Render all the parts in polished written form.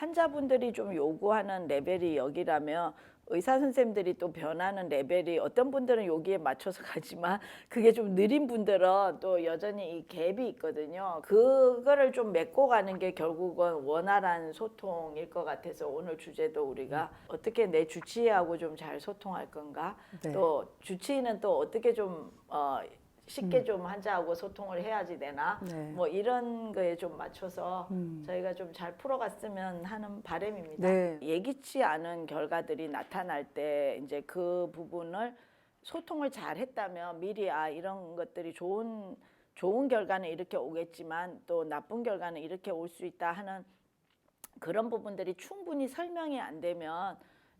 환자분들이 좀 요구하는 레벨이 여기라면 의사 선생님들이 또 변하는 레벨이 어떤 분들은 여기에 맞춰서 가지만 그게 좀 느린 분들은 또 여전히 이 갭이 있거든요. 그거를 좀 메꿔 가는 게 결국은 원활한 소통일 것 같아서 오늘 주제도 우리가 어떻게 내 주치의하고 좀 잘 소통할 건가, 네. 또 주치의는 또 어떻게 좀 쉽게 좀 환자하고 소통을 해야지 되나, 네. 뭐 이런 거에 좀 맞춰서 저희가 좀 잘 풀어갔으면 하는 바람입니다. 네. 예기치 않은 결과들이 나타날 때 이제 그 부분을 소통을 잘 했다면 미리 이런 것들이 좋은 결과는 이렇게 오겠지만 또 나쁜 결과는 이렇게 올 수 있다 하는 그런 부분들이 충분히 설명이 안 되면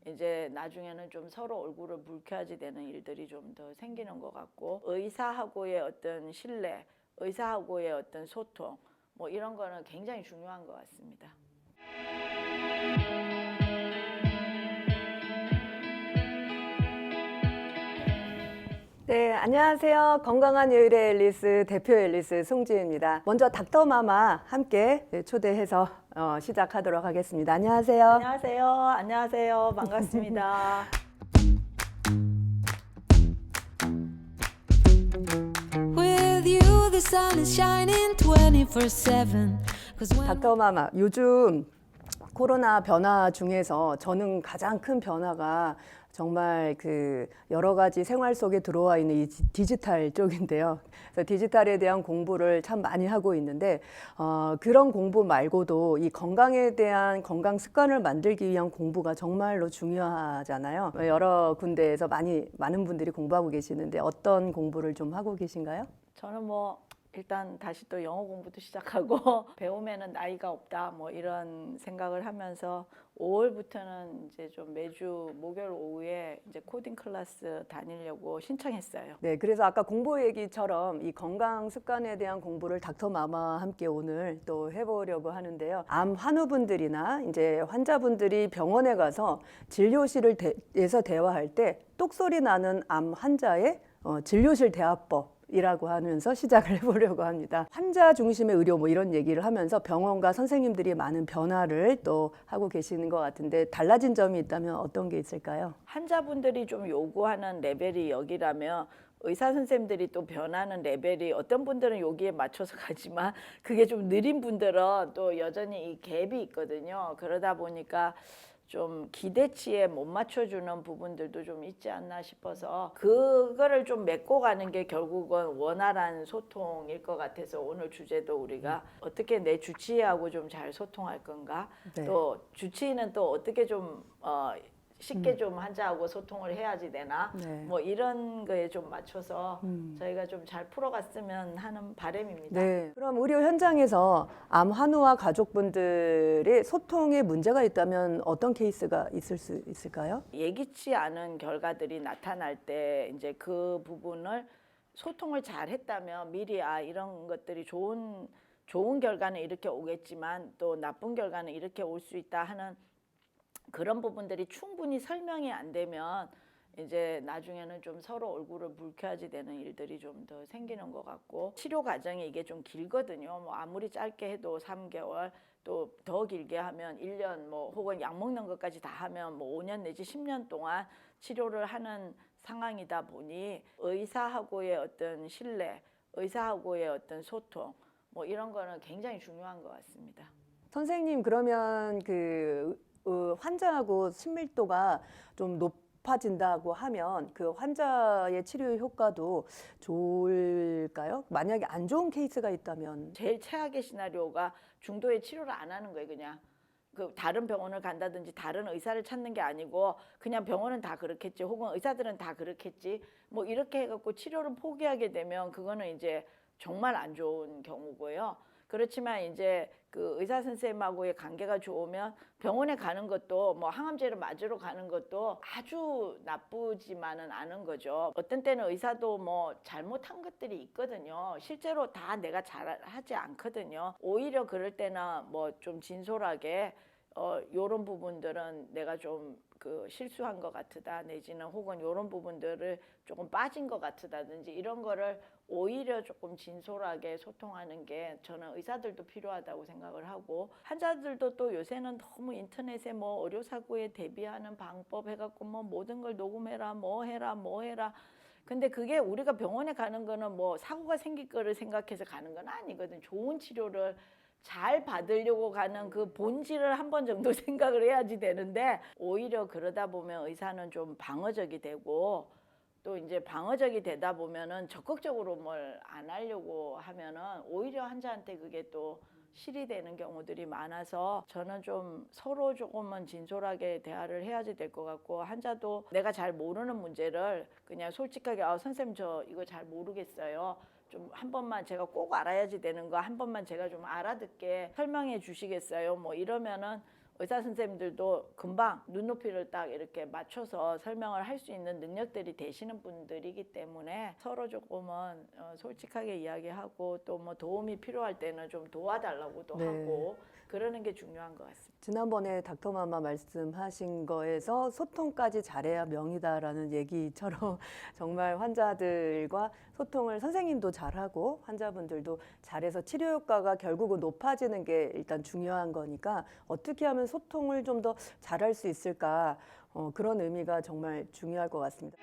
이제 나중에는 좀 서로 얼굴을 붉혀야지 되는 일들이 좀 더 생기는 것 같고, 의사하고의 어떤 신뢰, 의사하고의 어떤 소통, 뭐 이런 거는 굉장히 중요한 것 같습니다. 네, 안녕하세요. 건강한 여일의 앨리스 대표 앨리스 송지혜입니다. 먼저 닥터마마 함께 초대해서 시작하도록 하겠습니다. 안녕하세요. 안녕하세요. 안녕하세요. 반갑습니다. With you, the sun is shining 24/7. 닥터마마, 요즘 코로나 변화 중에서 저는 가장 큰 변화가 정말 그 여러 가지 생활 속에 들어와 있는 이 디지털 쪽인데요. 그래서 디지털에 대한 공부를 참 많이 하고 있는데 그런 공부 말고도 이 건강에 대한 건강 습관을 만들기 위한 공부가 정말로 중요하잖아요. 여러 군데에서 많은 분들이 공부하고 계시는데 어떤 공부를 좀 하고 계신가요? 저는 뭐 일단 다시 또 영어 공부도 시작하고 배움에는 나이가 없다 뭐 이런 생각을 하면서 5월부터는 이제 좀 매주 목요일 오후에 이제 코딩 클래스 다니려고 신청했어요. 네, 그래서 아까 공부 얘기처럼 이 건강 습관에 대한 공부를 닥터마마와 함께 오늘 또 해보려고 하는데요. 암 환우분들이나 이제 환자분들이 병원에 가서 진료실에서 대화할 때 똑소리 나는 암 환자의 진료실 대화법 이라고 하면서 시작을 해보려고 합니다. 환자 중심의 의료 뭐 이런 얘기를 하면서 병원과 선생님들이 많은 변화를 또 하고 계시는 것 같은데 달라진 점이 있다면 어떤 게 있을까요? 환자분들이 좀 요구하는 레벨이 여기라면 의사 선생님들이 또 변하는 레벨이 어떤 분들은 여기에 맞춰서 가지만 그게 좀 느린 분들은 또 여전히 이 갭이 있거든요. 그러다 보니까 좀 기대치에 못 맞춰주는 부분들도 좀 있지 않나 싶어서 그거를 좀 메꿔 가는 게 결국은 원활한 소통일 것 같아서 오늘 주제도 우리가 어떻게 내 주치의하고 좀 잘 소통할 건가, 네. 또 주치의는 또 어떻게 좀 쉽게 좀 환자하고 소통을 해야지 되나, 네. 뭐 이런 거에 좀 맞춰서 저희가 좀 잘 풀어갔으면 하는 바람입니다. 네. 그럼 의료 현장에서 암 환우와 가족분들의 소통에 문제가 있다면 어떤 케이스가 있을 수 있을까요? 예기치 않은 결과들이 나타날 때 이제 그 부분을 소통을 잘 했다면 미리 이런 것들이 좋은 결과는 이렇게 오겠지만 또 나쁜 결과는 이렇게 올 수 있다 하는 그런 부분들이 충분히 설명이 안 되면 이제 나중에는 좀 서로 얼굴을 붉혀야지 되는 일들이 좀 더 생기는 것 같고, 치료 과정이 이게 좀 길거든요. 뭐 아무리 짧게 해도 3개월, 또 더 길게 하면 1년, 뭐 혹은 약 먹는 것까지 다 하면 뭐 5년 내지 10년 동안 치료를 하는 상황이다 보니 의사하고의 어떤 신뢰, 의사하고의 어떤 소통, 뭐 이런 거는 굉장히 중요한 것 같습니다. 선생님, 그러면 환자하고 친밀도가 좀 높아진다고 하면 그 환자의 치료 효과도 좋을까요? 만약에 안 좋은 케이스가 있다면. 제일 최악의 시나리오가 중도에 치료를 안 하는 거예요. 그냥 그 다른 병원을 간다든지 다른 의사를 찾는 게 아니고 그냥 병원은 다 그렇겠지, 혹은 의사들은 다 그렇겠지, 뭐 이렇게 해갖고 치료를 포기하게 되면 그거는 이제 정말 안 좋은 경우고요. 그렇지만 이제 그 의사 선생님하고의 관계가 좋으면 병원에 가는 것도, 뭐 항암제를 맞으러 가는 것도 아주 나쁘지만은 않은 거죠. 어떤 때는 의사도 뭐 잘못한 것들이 있거든요. 실제로 다 내가 잘하지 않거든요. 오히려 그럴 때는 뭐 좀 진솔하게 요런 부분들은 내가 좀 그 실수한 것 같으다 내지는 혹은 요런 부분들을 조금 빠진 것 같다든지 이런 거를 오히려 조금 진솔하게 소통하는 게 저는 의사들도 필요하다고 생각을 하고 환자들도 또 요새는 너무 인터넷에 뭐 의료사고에 대비하는 방법 해갖고 뭐 모든 걸 녹음해라 뭐 해라 근데 그게 우리가 병원에 가는 거는 뭐 사고가 생길 거를 생각해서 가는 건 아니거든. 좋은 치료를 잘 받으려고 가는 그 본질을 한 번 정도 생각을 해야지 되는데 오히려 그러다 보면 의사는 좀 방어적이 되고 또 이제 방어적이 되다 보면은 적극적으로 뭘 안 하려고 하면은 오히려 환자한테 그게 또 실이 되는 경우들이 많아서 저는 좀 서로 조금은 진솔하게 대화를 해야지 될 것 같고 환자도 내가 잘 모르는 문제를 그냥 솔직하게 선생님 저 이거 잘 모르겠어요. 좀 한 번만 제가 꼭 알아야지 되는 거 한 번만 제가 좀 알아듣게 설명해 주시겠어요? 뭐 이러면은 의사 선생님들도 금방 눈높이를 딱 이렇게 맞춰서 설명을 할 수 있는 능력들이 되시는 분들이기 때문에 서로 조금은 솔직하게 이야기하고 또 뭐 도움이 필요할 때는 좀 도와달라고도 네. 하고 그러는 게 중요한 것 같습니다. 지난번에 닥터마마 말씀하신 거에서 소통까지 잘해야 명이다라는 얘기처럼 정말 환자들과 소통을 선생님도 잘하고 환자분들도 잘해서 치료 효과가 결국은 높아지는 게 일단 중요한 거니까 어떻게 하면 소통을 좀 더 잘할 수 있을까 그런 의미가 정말 중요할 것 같습니다.